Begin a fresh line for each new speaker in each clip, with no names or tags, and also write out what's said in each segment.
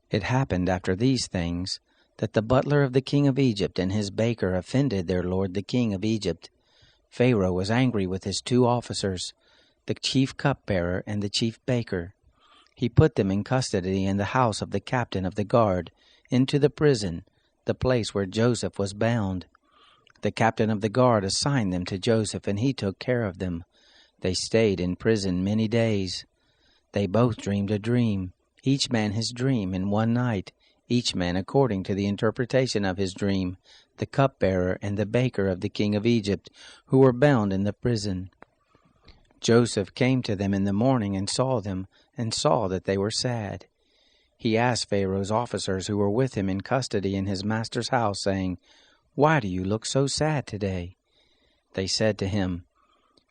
It happened after these things, that the butler of the king of Egypt and his baker offended their lord the king of Egypt. Pharaoh was angry with his 2 officers, the chief cupbearer and the chief baker. He put them in custody in the house of the captain of the guard, into the prison, the place where Joseph was bound. The captain of the guard assigned them to Joseph, and he took care of them. They stayed in prison many days. They both dreamed a dream, each man his dream in one night, each man according to the interpretation of his dream, the cupbearer and the baker of the king of Egypt, who were bound in the prison. Joseph came to them in the morning and saw them, and saw that they were sad. He asked Pharaoh's officers who were with him in custody in his master's house, saying, "Why do you look so sad today?" They said to him,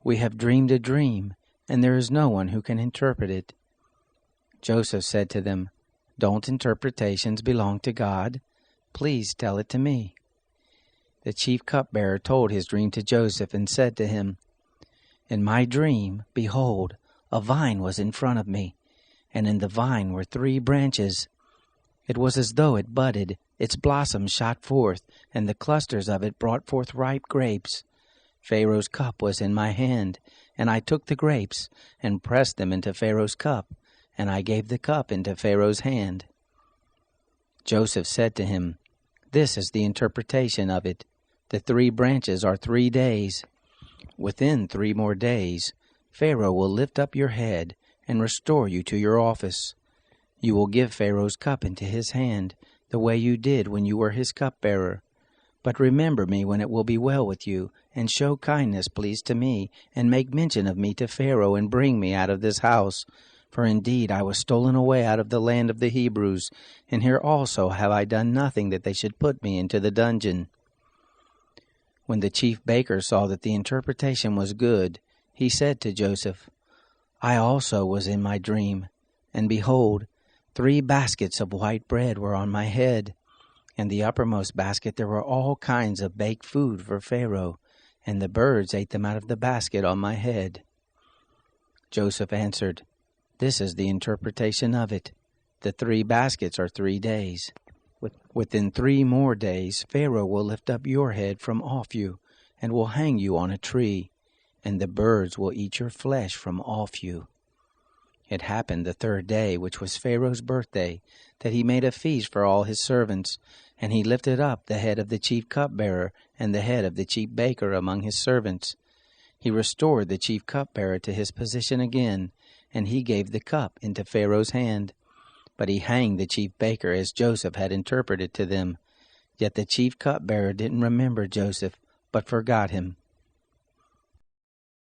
"We have dreamed a dream, and there is no one who can interpret it." Joseph said to them, "Don't interpretations belong to God? Please tell it to me." The chief cupbearer told his dream to Joseph and said to him, "In my dream, behold, a vine was in front of me, and in the vine were 3 branches. It was as though it budded, its blossoms shot forth, and the clusters of it brought forth ripe grapes. Pharaoh's cup was in my hand, and I took the grapes, and pressed them into Pharaoh's cup, and I gave the cup into Pharaoh's hand." Joseph said to him, "This is the interpretation of it. The 3 branches are 3 days. Within 3 more days, Pharaoh will lift up your head and restore you to your office. You will give Pharaoh's cup into his hand, the way you did when you were his cupbearer. But remember me when it will be well with you, and show kindness, please, to me, and make mention of me to Pharaoh, and bring me out of this house. For indeed I was stolen away out of the land of the Hebrews, and here also have I done nothing that they should put me into the dungeon." When the chief baker saw that the interpretation was good, he said to Joseph, "I also was in my dream, and behold, 3 baskets of white bread were on my head. In the uppermost basket there were all kinds of baked food for Pharaoh, and the birds ate them out of the basket on my head." Joseph answered, "This is the interpretation of it. The 3 baskets are 3 days. Within 3 more days Pharaoh will lift up your head from off you, and will hang you on a tree, and the birds will eat your flesh from off you." It happened the 3rd day, which was Pharaoh's birthday, that he made a feast for all his servants, and he lifted up the head of the chief cupbearer and the head of the chief baker among his servants. He restored the chief cupbearer to his position again, and he gave the cup into Pharaoh's hand. But he hanged the chief baker as Joseph had interpreted to them. Yet the chief cupbearer didn't remember Joseph, but forgot him.